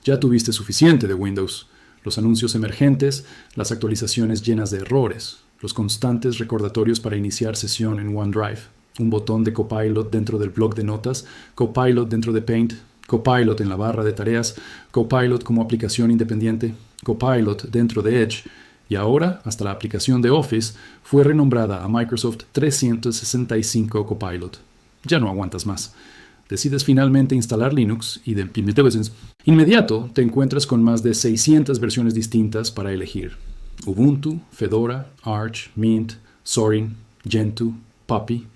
Ya tuviste suficiente de Windows. Los anuncios emergentes, las actualizaciones llenas de errores, los constantes recordatorios para iniciar sesión en OneDrive, un botón de Copilot dentro del bloc de notas, Copilot dentro de Paint, Copilot en la barra de tareas, Copilot como aplicación independiente, Copilot dentro de Edge, y ahora hasta la aplicación de Office fue renombrada a Microsoft 365 Copilot. Ya no aguantas más. Decides finalmente instalar Linux y de inmediato te encuentras con más de 600 versiones distintas para elegir. Ubuntu, Fedora, Arch, Mint, Zorin, Gentoo, Puppy.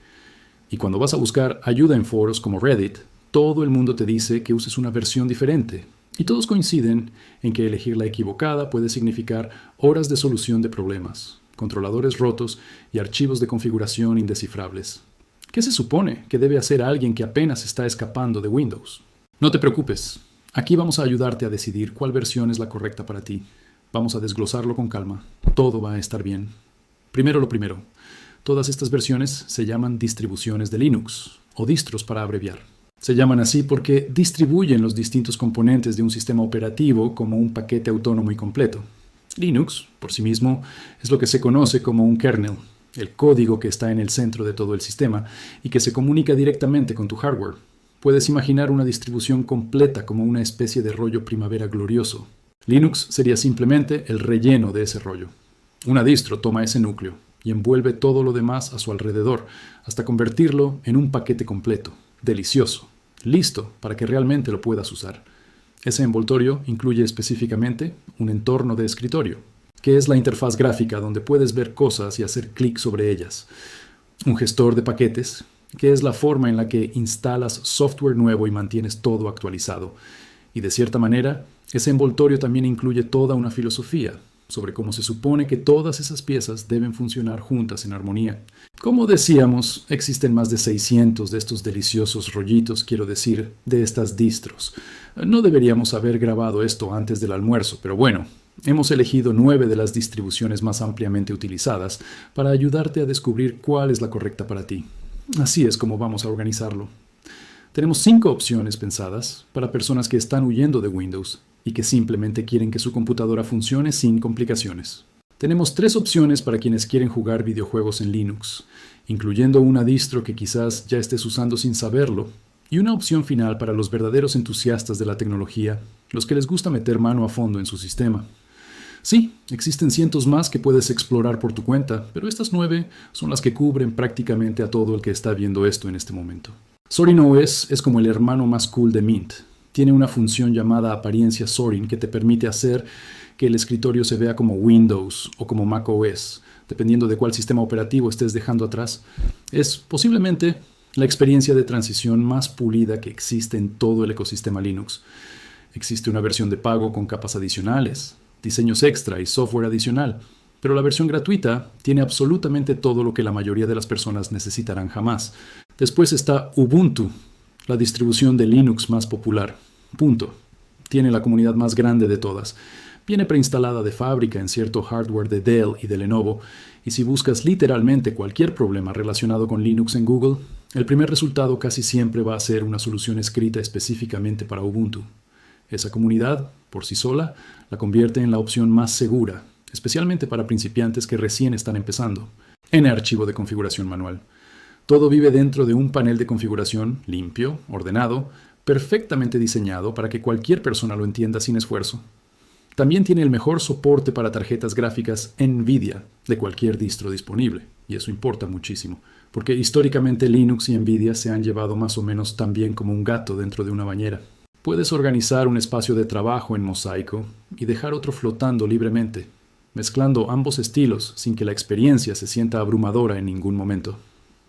Y cuando vas a buscar ayuda en foros como Reddit, todo el mundo te dice que uses una versión diferente. Y todos coinciden en que elegir la equivocada puede significar horas de solución de problemas, controladores rotos y archivos de configuración indescifrables. ¿Qué se supone que debe hacer alguien que apenas está escapando de Windows? No te preocupes. Aquí vamos a ayudarte a decidir cuál versión es la correcta para ti. Vamos a desglosarlo con calma. Todo va a estar bien. Primero lo primero. Todas estas versiones se llaman distribuciones de Linux, o distros para abreviar. Se llaman así porque distribuyen los distintos componentes de un sistema operativo como un paquete autónomo y completo. Linux, por sí mismo, es lo que se conoce como un kernel, el código que está en el centro de todo el sistema y que se comunica directamente con tu hardware. Puedes imaginar una distribución completa como una especie de rollo primavera glorioso. Linux sería simplemente el relleno de ese rollo. Una distro toma ese núcleo y envuelve todo lo demás a su alrededor, hasta convertirlo en un paquete completo, delicioso, listo para que realmente lo puedas usar. Ese envoltorio incluye específicamente un entorno de escritorio, que es la interfaz gráfica donde puedes ver cosas y hacer clic sobre ellas. Un gestor de paquetes, que es la forma en la que instalas software nuevo y mantienes todo actualizado. Y de cierta manera, ese envoltorio también incluye toda una filosofía sobre cómo se supone que todas esas piezas deben funcionar juntas en armonía. Como decíamos, existen más de 600 de estos deliciosos rollitos, quiero decir, de estas distros. No deberíamos haber grabado esto antes del almuerzo, pero bueno, hemos elegido 9 de las distribuciones más ampliamente utilizadas para ayudarte a descubrir cuál es la correcta para ti. Así es como vamos a organizarlo. Tenemos 5 opciones pensadas para personas que están huyendo de Windows y que simplemente quieren que su computadora funcione sin complicaciones. Tenemos 3 opciones para quienes quieren jugar videojuegos en Linux, incluyendo una distro que quizás ya estés usando sin saberlo, y una opción final para los verdaderos entusiastas de la tecnología, los que les gusta meter mano a fondo en su sistema. Sí, existen cientos más que puedes explorar por tu cuenta, pero estas 9 son las que cubren prácticamente a todo el que está viendo esto en este momento. Zorin OS es como el hermano más cool de Mint. Tiene una función llamada apariencia Zorin que te permite hacer que el escritorio se vea como Windows o como Mac OS, dependiendo de cuál sistema operativo estés dejando atrás. Es posiblemente la experiencia de transición más pulida que existe en todo el ecosistema Linux. Existe una versión de pago con capas adicionales, diseños extra y software adicional, pero la versión gratuita tiene absolutamente todo lo que la mayoría de las personas necesitarán jamás. Después está Ubuntu, la distribución de Linux más popular. Punto. Tiene la comunidad más grande de todas. Viene preinstalada de fábrica en cierto hardware de Dell y de Lenovo, y si buscas literalmente cualquier problema relacionado con Linux en Google, el primer resultado casi siempre va a ser una solución escrita específicamente para Ubuntu. Esa comunidad, por sí sola, la convierte en la opción más segura, especialmente para principiantes que recién están empezando. En archivo de configuración manual. Todo vive dentro de un panel de configuración limpio, ordenado, perfectamente diseñado para que cualquier persona lo entienda sin esfuerzo. También tiene el mejor soporte para tarjetas gráficas NVIDIA de cualquier distro disponible, y eso importa muchísimo, porque históricamente Linux y NVIDIA se han llevado más o menos tan bien como un gato dentro de una bañera. Puedes organizar un espacio de trabajo en mosaico y dejar otro flotando libremente, mezclando ambos estilos sin que la experiencia se sienta abrumadora en ningún momento.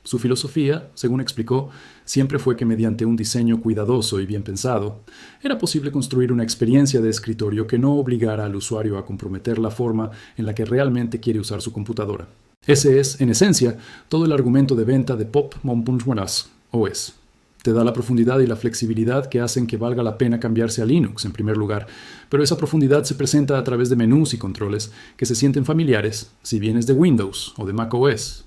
Su filosofía, según explicó, siempre fue que mediante un diseño cuidadoso y bien pensado, era posible construir una experiencia de escritorio que no obligara al usuario a comprometer la forma en la que realmente quiere usar su computadora. Ese es, en esencia, todo el argumento de venta de Pop Montparnasse OS. Te da la profundidad y la flexibilidad que hacen que valga la pena cambiarse a Linux en primer lugar, pero esa profundidad se presenta a través de menús y controles que se sienten familiares si vienes de Windows o de Mac OS.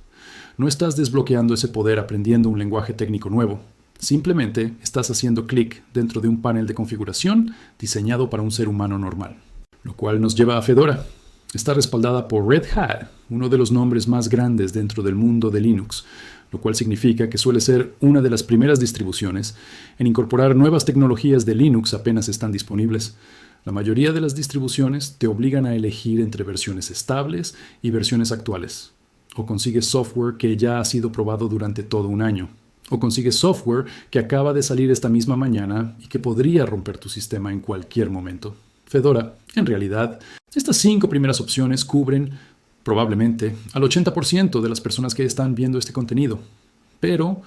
No estás desbloqueando ese poder aprendiendo un lenguaje técnico nuevo. Simplemente estás haciendo clic dentro de un panel de configuración diseñado para un ser humano normal. Lo cual nos lleva a Fedora. Está respaldada por Red Hat, uno de los nombres más grandes dentro del mundo de Linux, lo cual significa que suele ser una de las primeras distribuciones en incorporar nuevas tecnologías de Linux apenas están disponibles. La mayoría de las distribuciones te obligan a elegir entre versiones estables y versiones actuales. O consigues software que ya ha sido probado durante todo un año. O consigues software que acaba de salir esta misma mañana y que podría romper tu sistema en cualquier momento. Fedora, en realidad, estas 5 primeras opciones cubren, probablemente, al 80% de las personas que están viendo este contenido. Pero,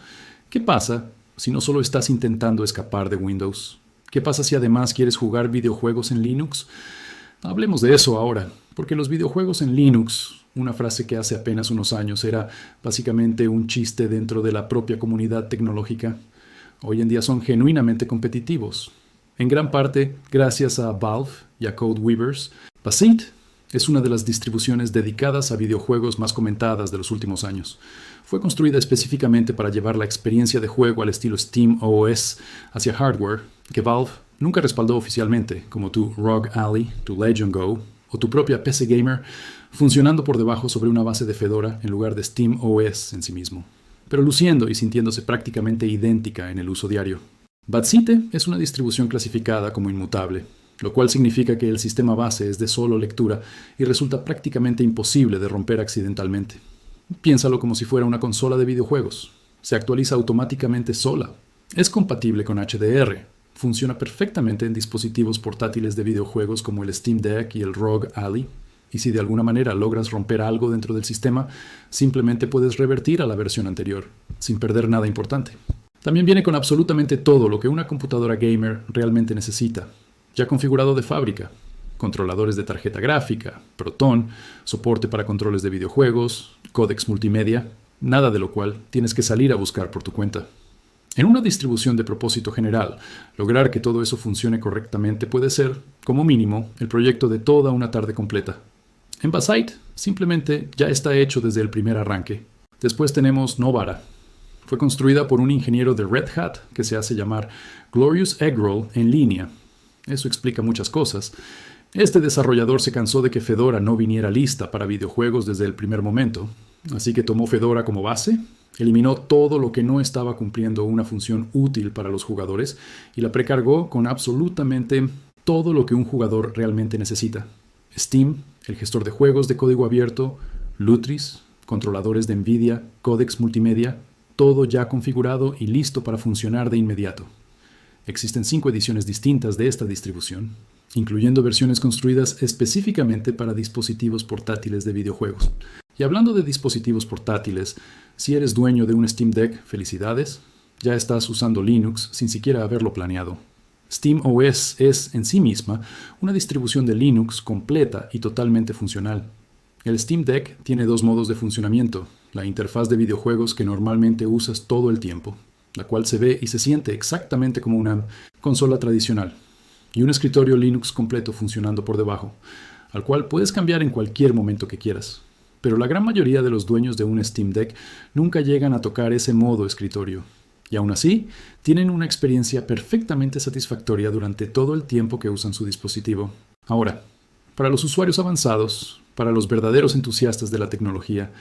¿qué pasa si no solo estás intentando escapar de Windows? ¿Qué pasa si además quieres jugar videojuegos en Linux? Hablemos de eso ahora, porque los videojuegos en Linux, una frase que hace apenas unos años era básicamente un chiste dentro de la propia comunidad tecnológica, hoy en día son genuinamente competitivos. En gran parte, gracias a Valve y a Codeweavers, Basit es una de las distribuciones dedicadas a videojuegos más comentadas de los últimos años. Fue construida específicamente para llevar la experiencia de juego al estilo SteamOS hacia hardware que Valve nunca respaldó oficialmente, como tu ROG Ally, tu Legion Go o tu propia PC Gamer, funcionando por debajo sobre una base de Fedora en lugar de SteamOS en sí mismo, pero luciendo y sintiéndose prácticamente idéntica en el uso diario. Batsite es una distribución clasificada como inmutable, lo cual significa que el sistema base es de solo lectura y resulta prácticamente imposible de romper accidentalmente. Piénsalo como si fuera una consola de videojuegos. Se actualiza automáticamente sola. Es compatible con HDR. Funciona perfectamente en dispositivos portátiles de videojuegos como el Steam Deck y el ROG Ally. Y si de alguna manera logras romper algo dentro del sistema, simplemente puedes revertir a la versión anterior, sin perder nada importante. También viene con absolutamente todo lo que una computadora gamer realmente necesita, ya configurado de fábrica. Controladores de tarjeta gráfica, Proton, soporte para controles de videojuegos, códecs multimedia, nada de lo cual tienes que salir a buscar por tu cuenta. En una distribución de propósito general, lograr que todo eso funcione correctamente puede ser, como mínimo, el proyecto de toda una tarde completa. En Basit, simplemente ya está hecho desde el primer arranque. Después tenemos Novara. Fue construida por un ingeniero de Red Hat que se hace llamar Glorious Eggroll en línea. Eso explica muchas cosas. Este desarrollador se cansó de que Fedora no viniera lista para videojuegos desde el primer momento, así que tomó Fedora como base, eliminó todo lo que no estaba cumpliendo una función útil para los jugadores y la precargó con absolutamente todo lo que un jugador realmente necesita. Steam, el gestor de juegos de código abierto, Lutris, controladores de NVIDIA, códecs multimedia, todo ya configurado y listo para funcionar de inmediato. Existen 5 ediciones distintas de esta distribución, incluyendo versiones construidas específicamente para dispositivos portátiles de videojuegos. Y hablando de dispositivos portátiles, si eres dueño de un Steam Deck, felicidades, ya estás usando Linux sin siquiera haberlo planeado. SteamOS es, en sí misma, una distribución de Linux completa y totalmente funcional. El Steam Deck tiene 2 modos de funcionamiento, la interfaz de videojuegos que normalmente usas todo el tiempo, la cual se ve y se siente exactamente como una consola tradicional, y un escritorio Linux completo funcionando por debajo, al cual puedes cambiar en cualquier momento que quieras. Pero la gran mayoría de los dueños de un Steam Deck nunca llegan a tocar ese modo escritorio, y aún así tienen una experiencia perfectamente satisfactoria durante todo el tiempo que usan su dispositivo. Ahora, para los usuarios avanzados, para los verdaderos entusiastas de la tecnología,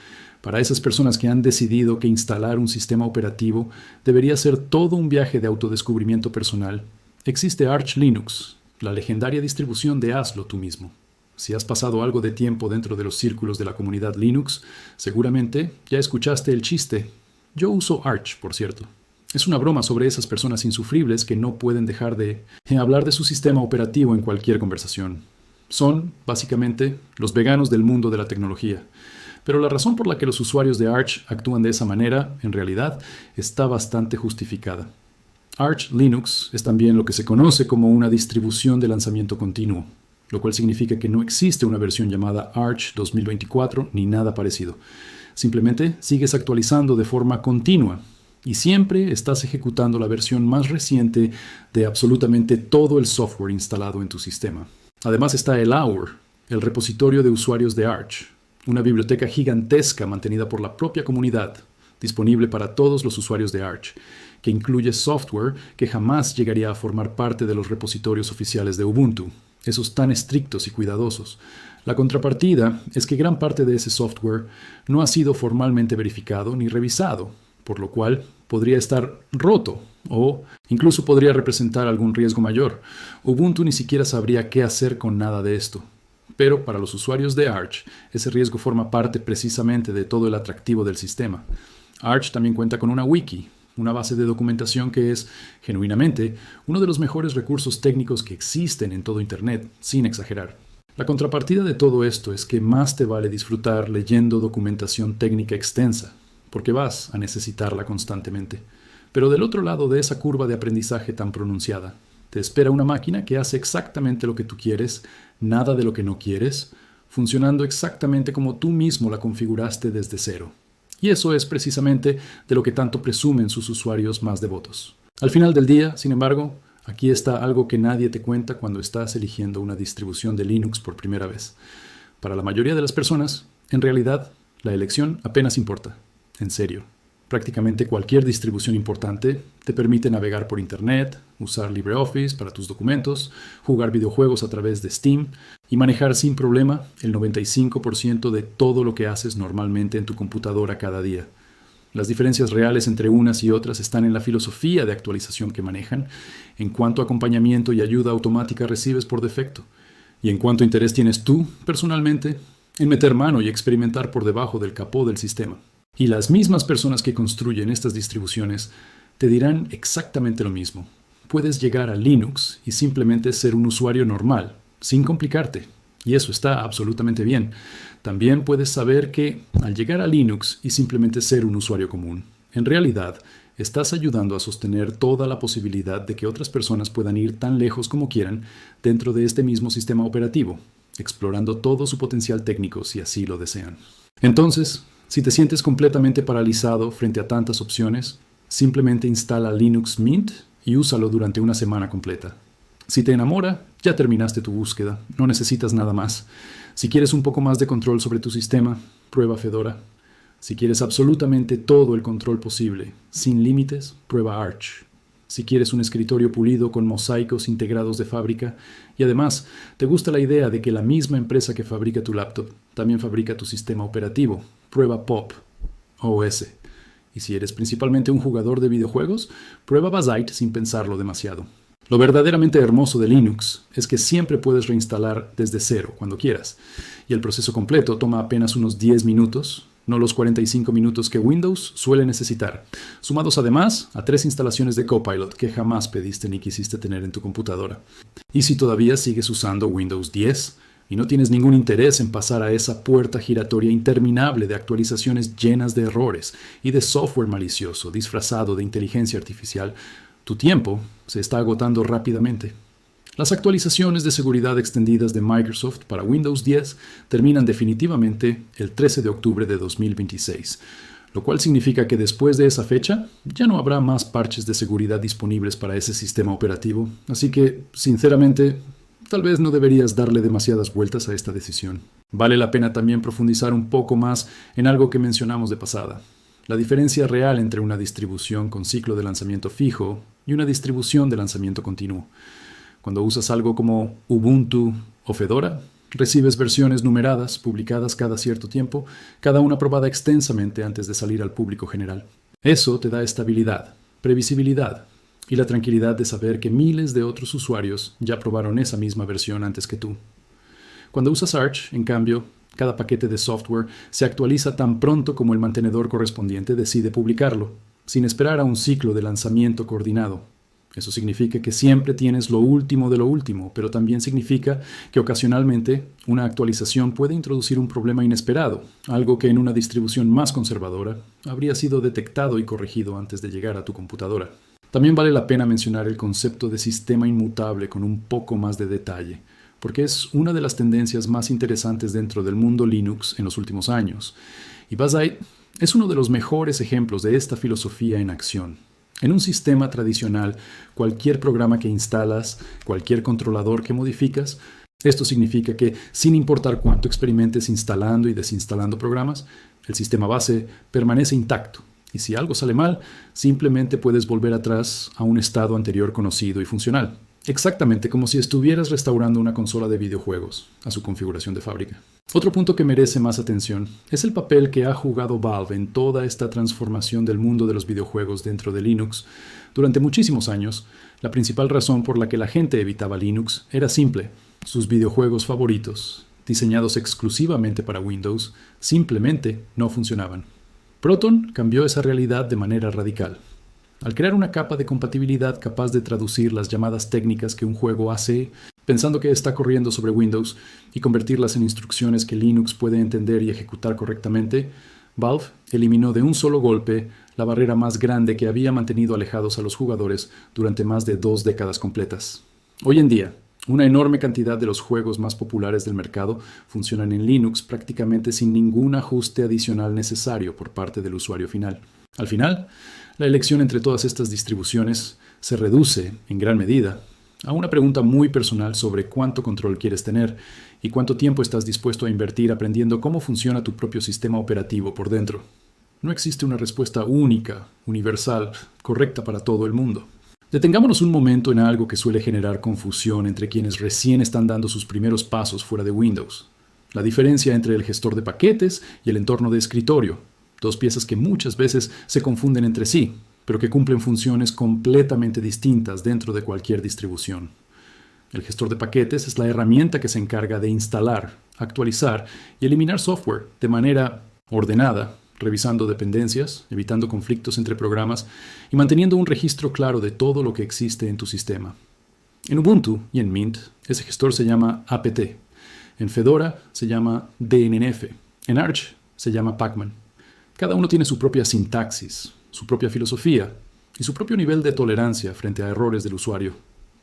para esas personas que han decidido que instalar un sistema operativo debería ser todo un viaje de autodescubrimiento personal, existe Arch Linux, la legendaria distribución de hazlo tú mismo. Si has pasado algo de tiempo dentro de los círculos de la comunidad Linux, seguramente ya escuchaste el chiste. Yo uso Arch, por cierto. Es una broma sobre esas personas insufribles que no pueden dejar de hablar de su sistema operativo en cualquier conversación. Son, básicamente, los veganos del mundo de la tecnología. Pero la razón por la que los usuarios de Arch actúan de esa manera, en realidad, está bastante justificada. Arch Linux es también lo que se conoce como una distribución de lanzamiento continuo, lo cual significa que no existe una versión llamada Arch 2024 ni nada parecido. Simplemente sigues actualizando de forma continua y siempre estás ejecutando la versión más reciente de absolutamente todo el software instalado en tu sistema. Además está el Hour, el repositorio de usuarios de Arch, una biblioteca gigantesca mantenida por la propia comunidad, disponible para todos los usuarios de Arch, que incluye software que jamás llegaría a formar parte de los repositorios oficiales de Ubuntu, esos tan estrictos y cuidadosos. La contrapartida es que gran parte de ese software no ha sido formalmente verificado ni revisado, por lo cual podría estar roto o incluso podría representar algún riesgo mayor. Ubuntu ni siquiera sabría qué hacer con nada de esto. Pero para los usuarios de Arch, ese riesgo forma parte precisamente de todo el atractivo del sistema. Arch también cuenta con una wiki, una base de documentación que es, genuinamente, uno de los mejores recursos técnicos que existen en todo Internet, sin exagerar. La contrapartida de todo esto es que más te vale disfrutar leyendo documentación técnica extensa, porque vas a necesitarla constantemente. Pero del otro lado de esa curva de aprendizaje tan pronunciada, te espera una máquina que hace exactamente lo que tú quieres, nada de lo que no quieres, funcionando exactamente como tú mismo la configuraste desde cero. Y eso es precisamente de lo que tanto presumen sus usuarios más devotos. Al final del día, sin embargo, aquí está algo que nadie te cuenta cuando estás eligiendo una distribución de Linux por primera vez. Para la mayoría de las personas, en realidad, la elección apenas importa. En serio. Prácticamente cualquier distribución importante te permite navegar por Internet, usar LibreOffice para tus documentos, jugar videojuegos a través de Steam y manejar sin problema el 95% de todo lo que haces normalmente en tu computadora cada día. Las diferencias reales entre unas y otras están en la filosofía de actualización que manejan, en cuánto acompañamiento y ayuda automática recibes por defecto, y en cuánto interés tienes tú, personalmente, en meter mano y experimentar por debajo del capó del sistema. Y las mismas personas que construyen estas distribuciones te dirán exactamente lo mismo. Puedes llegar a Linux y simplemente ser un usuario normal, sin complicarte. Y eso está absolutamente bien. También puedes saber que, al llegar a Linux y simplemente ser un usuario común, en realidad estás ayudando a sostener toda la posibilidad de que otras personas puedan ir tan lejos como quieran dentro de este mismo sistema operativo, explorando todo su potencial técnico si así lo desean. Entonces, si te sientes completamente paralizado frente a tantas opciones, simplemente instala Linux Mint y úsalo durante una semana completa. Si te enamora, ya terminaste tu búsqueda, no necesitas nada más. Si quieres un poco más de control sobre tu sistema, prueba Fedora. Si quieres absolutamente todo el control posible, sin límites, prueba Arch. Si quieres un escritorio pulido con mosaicos integrados de fábrica y además te gusta la idea de que la misma empresa que fabrica tu laptop también fabrica tu sistema operativo, prueba Pop OS. Y si eres principalmente un jugador de videojuegos, prueba Bazzite sin pensarlo demasiado. Lo verdaderamente hermoso de Linux es que siempre puedes reinstalar desde cero cuando quieras, y el proceso completo toma apenas unos 10 minutos, no los 45 minutos que Windows suele necesitar, sumados además a 3 instalaciones de Copilot que jamás pediste ni quisiste tener en tu computadora. Y si todavía sigues usando Windows 10 y no tienes ningún interés en pasar a esa puerta giratoria interminable de actualizaciones llenas de errores y de software malicioso disfrazado de inteligencia artificial, tu tiempo se está agotando rápidamente. Las actualizaciones de seguridad extendidas de Microsoft para Windows 10 terminan definitivamente el 13 de octubre de 2026, lo cual significa que después de esa fecha ya no habrá más parches de seguridad disponibles para ese sistema operativo, así que, sinceramente, tal vez no deberías darle demasiadas vueltas a esta decisión. Vale la pena también profundizar un poco más en algo que mencionamos de pasada. La diferencia real entre una distribución con ciclo de lanzamiento fijo y una distribución de lanzamiento continuo. Cuando usas algo como Ubuntu o Fedora, recibes versiones numeradas publicadas cada cierto tiempo, cada una probada extensamente antes de salir al público general. Eso te da estabilidad, previsibilidad y la tranquilidad de saber que miles de otros usuarios ya probaron esa misma versión antes que tú. Cuando usas Arch, en cambio, cada paquete de software se actualiza tan pronto como el mantenedor correspondiente decide publicarlo, sin esperar a un ciclo de lanzamiento coordinado. Eso significa que siempre tienes lo último de lo último, pero también significa que ocasionalmente una actualización puede introducir un problema inesperado, algo que en una distribución más conservadora habría sido detectado y corregido antes de llegar a tu computadora. También vale la pena mencionar el concepto de sistema inmutable con un poco más de detalle, porque es una de las tendencias más interesantes dentro del mundo Linux en los últimos años. Y Bazzite es uno de los mejores ejemplos de esta filosofía en acción. En un sistema tradicional, cualquier programa que instalas, cualquier controlador que modificas, esto significa que, sin importar cuánto experimentes instalando y desinstalando programas, el sistema base permanece intacto Y si algo sale mal, simplemente puedes volver atrás a un estado anterior conocido y funcional. Exactamente como si estuvieras restaurando una consola de videojuegos a su configuración de fábrica. Otro punto que merece más atención es el papel que ha jugado Valve en toda esta transformación del mundo de los videojuegos dentro de Linux. Durante muchísimos años, la principal razón por la que la gente evitaba Linux era simple. Sus videojuegos favoritos, diseñados exclusivamente para Windows, simplemente no funcionaban. Proton cambió esa realidad de manera radical. Al crear una capa de compatibilidad capaz de traducir las llamadas técnicas que un juego hace pensando que está corriendo sobre Windows y convertirlas en instrucciones que Linux puede entender y ejecutar correctamente, Valve eliminó de un solo golpe la barrera más grande que había mantenido alejados a los jugadores durante más de 2 décadas completas. Hoy en día, una enorme cantidad de los juegos más populares del mercado funcionan en Linux prácticamente sin ningún ajuste adicional necesario por parte del usuario final. Al final, la elección entre todas estas distribuciones se reduce, en gran medida, a una pregunta muy personal sobre cuánto control quieres tener y cuánto tiempo estás dispuesto a invertir aprendiendo cómo funciona tu propio sistema operativo por dentro. No existe una respuesta única, universal, correcta para todo el mundo. Detengámonos un momento en algo que suele generar confusión entre quienes recién están dando sus primeros pasos fuera de Windows. La diferencia entre el gestor de paquetes y el entorno de escritorio. Dos piezas que muchas veces se confunden entre sí, pero que cumplen funciones completamente distintas dentro de cualquier distribución. El gestor de paquetes es la herramienta que se encarga de instalar, actualizar y eliminar software de manera ordenada, revisando dependencias, evitando conflictos entre programas y manteniendo un registro claro de todo lo que existe en tu sistema. En Ubuntu y en Mint, ese gestor se llama apt. En Fedora se llama dnnf. En Arch se llama pacman. Cada uno tiene su propia sintaxis, su propia filosofía y su propio nivel de tolerancia frente a errores del usuario.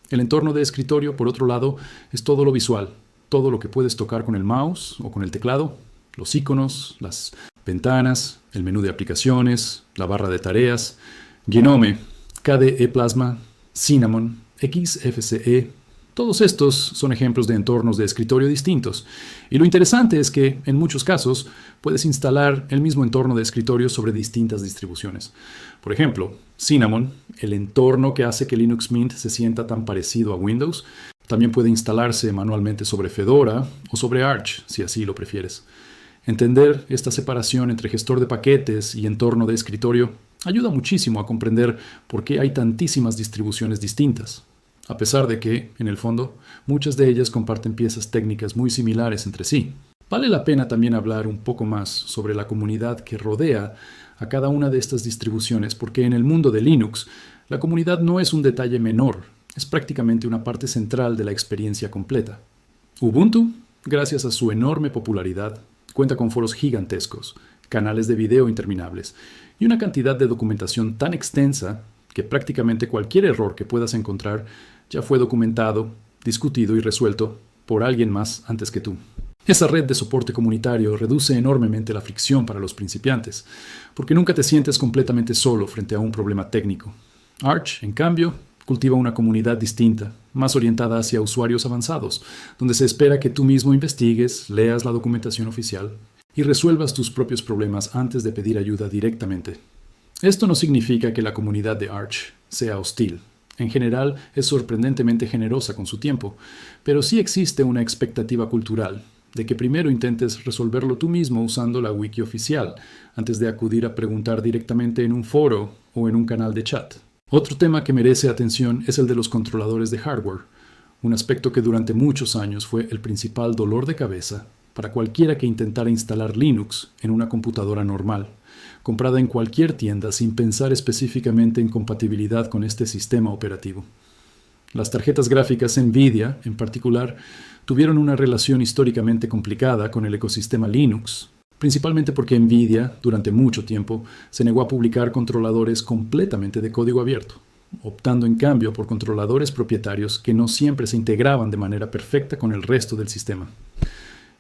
El entorno de escritorio, por otro lado, es todo lo visual, todo lo que puedes tocar con el mouse o con el teclado, los iconos, las ventanas, el menú de aplicaciones, la barra de tareas, Gnome, KDE Plasma, Cinnamon, XFCE. Todos estos son ejemplos de entornos de escritorio distintos. Y lo interesante es que, en muchos casos, puedes instalar el mismo entorno de escritorio sobre distintas distribuciones. Por ejemplo, Cinnamon, el entorno que hace que Linux Mint se sienta tan parecido a Windows, también puede instalarse manualmente sobre Fedora o sobre Arch, si así lo prefieres. Entender esta separación entre gestor de paquetes y entorno de escritorio ayuda muchísimo a comprender por qué hay tantísimas distribuciones distintas, a pesar de que, en el fondo, muchas de ellas comparten piezas técnicas muy similares entre sí. Vale la pena también hablar un poco más sobre la comunidad que rodea a cada una de estas distribuciones, porque en el mundo de Linux, la comunidad no es un detalle menor, es prácticamente una parte central de la experiencia completa. Ubuntu, gracias a su enorme popularidad, cuenta con foros gigantescos, canales de video interminables y una cantidad de documentación tan extensa que prácticamente cualquier error que puedas encontrar ya fue documentado, discutido y resuelto por alguien más antes que tú. Esa red de soporte comunitario reduce enormemente la fricción para los principiantes, porque nunca te sientes completamente solo frente a un problema técnico. Arch, en cambio, cultiva una comunidad distinta, más orientada hacia usuarios avanzados, donde se espera que tú mismo investigues, leas la documentación oficial y resuelvas tus propios problemas antes de pedir ayuda directamente. Esto no significa que la comunidad de Arch sea hostil. En general, es sorprendentemente generosa con su tiempo, pero sí existe una expectativa cultural de que primero intentes resolverlo tú mismo usando la wiki oficial, antes de acudir a preguntar directamente en un foro o en un canal de chat. Otro tema que merece atención es el de los controladores de hardware, un aspecto que durante muchos años fue el principal dolor de cabeza para cualquiera que intentara instalar Linux en una computadora normal, comprada en cualquier tienda sin pensar específicamente en compatibilidad con este sistema operativo. Las tarjetas gráficas NVIDIA, en particular, tuvieron una relación históricamente complicada con el ecosistema Linux, principalmente porque NVIDIA, durante mucho tiempo, se negó a publicar controladores completamente de código abierto, optando en cambio por controladores propietarios que no siempre se integraban de manera perfecta con el resto del sistema.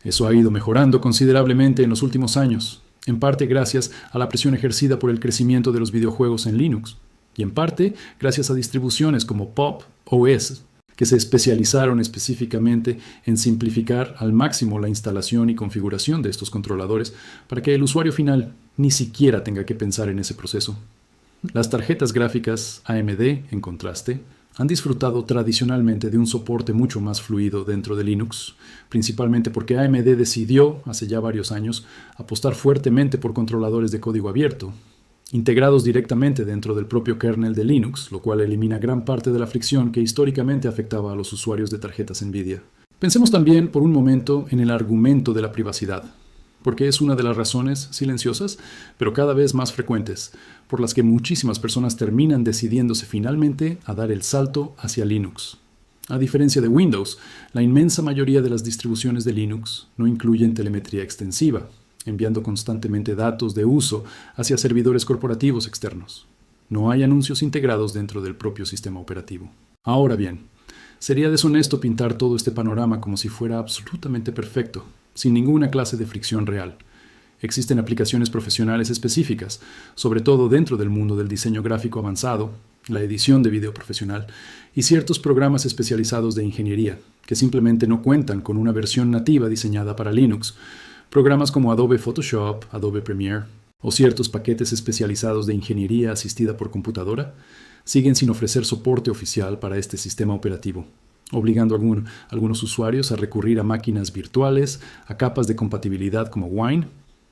Eso ha ido mejorando considerablemente en los últimos años, en parte gracias a la presión ejercida por el crecimiento de los videojuegos en Linux, y en parte gracias a distribuciones como Pop! OS, que se especializaron específicamente en simplificar al máximo la instalación y configuración de estos controladores para que el usuario final ni siquiera tenga que pensar en ese proceso. Las tarjetas gráficas AMD, en contraste, han disfrutado tradicionalmente de un soporte mucho más fluido dentro de Linux, principalmente porque AMD decidió, hace ya varios años, apostar fuertemente por controladores de código abierto, integrados directamente dentro del propio kernel de Linux, lo cual elimina gran parte de la fricción que históricamente afectaba a los usuarios de tarjetas NVIDIA. Pensemos también por un momento en el argumento de la privacidad, porque es una de las razones silenciosas, pero cada vez más frecuentes, por las que muchísimas personas terminan decidiéndose finalmente a dar el salto hacia Linux. A diferencia de Windows, la inmensa mayoría de las distribuciones de Linux no incluyen telemetría extensiva, enviando constantemente datos de uso hacia servidores corporativos externos. No hay anuncios integrados dentro del propio sistema operativo. Ahora bien, sería deshonesto pintar todo este panorama como si fuera absolutamente perfecto, sin ninguna clase de fricción real. Existen aplicaciones profesionales específicas, sobre todo dentro del mundo del diseño gráfico avanzado, la edición de video profesional y ciertos programas especializados de ingeniería, que simplemente no cuentan con una versión nativa diseñada para Linux. Programas como Adobe Photoshop, Adobe Premiere o ciertos paquetes especializados de ingeniería asistida por computadora siguen sin ofrecer soporte oficial para este sistema operativo, obligando a algunos usuarios a recurrir a máquinas virtuales, a capas de compatibilidad como Wine,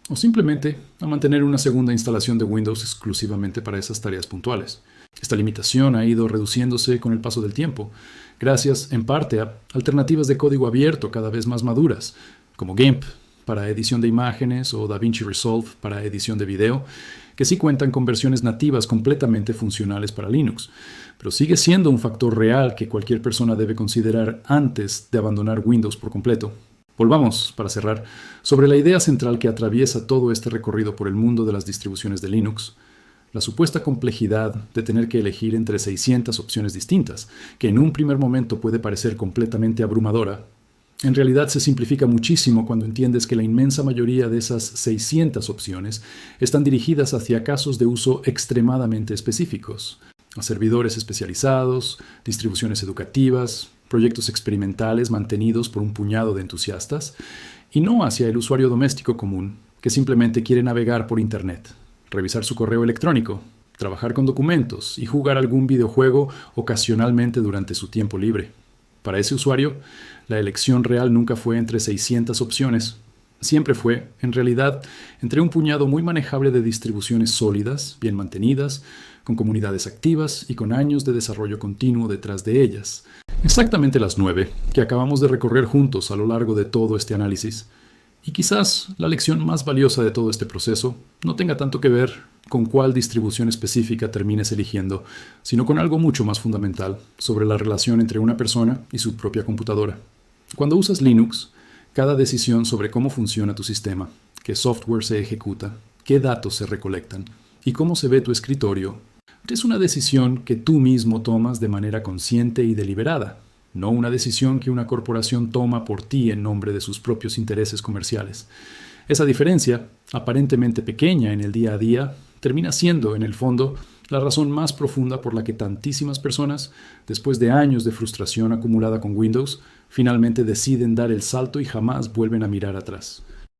o simplemente a mantener una segunda instalación de Windows exclusivamente para esas tareas puntuales. Esta limitación ha ido reduciéndose con el paso del tiempo, gracias en parte a alternativas de código abierto cada vez más maduras, como GIMP para edición de imágenes o DaVinci Resolve para edición de video, que sí cuentan con versiones nativas completamente funcionales para Linux, pero sigue siendo un factor real que cualquier persona debe considerar antes de abandonar Windows por completo. Volvamos, para cerrar, sobre la idea central que atraviesa todo este recorrido por el mundo de las distribuciones de Linux, la supuesta complejidad de tener que elegir entre 600 opciones distintas, que en un primer momento puede parecer completamente abrumadora. En realidad se simplifica muchísimo cuando entiendes que la inmensa mayoría de esas 600 opciones están dirigidas hacia casos de uso extremadamente específicos, a servidores especializados, distribuciones educativas, proyectos experimentales mantenidos por un puñado de entusiastas, y no hacia el usuario doméstico común que simplemente quiere navegar por Internet, revisar su correo electrónico, trabajar con documentos y jugar algún videojuego ocasionalmente durante su tiempo libre. Para ese usuario, la elección real nunca fue entre 600 opciones. Siempre fue, en realidad, entre un puñado muy manejable de distribuciones sólidas, bien mantenidas, con comunidades activas y con años de desarrollo continuo detrás de ellas. Exactamente las 9 que acabamos de recorrer juntos a lo largo de todo este análisis. Y quizás la lección más valiosa de todo este proceso no tenga tanto que ver con cuál distribución específica termines eligiendo, sino con algo mucho más fundamental sobre la relación entre una persona y su propia computadora. Cuando usas Linux, cada decisión sobre cómo funciona tu sistema, qué software se ejecuta, qué datos se recolectan y cómo se ve tu escritorio, es una decisión que tú mismo tomas de manera consciente y deliberada, no una decisión que una corporación toma por ti en nombre de sus propios intereses comerciales. Esa diferencia, aparentemente pequeña en el día a día, termina siendo, en el fondo, la razón más profunda por la que tantísimas personas, después de años de frustración acumulada con Windows, finalmente deciden dar el salto y jamás vuelven a mirar atrás.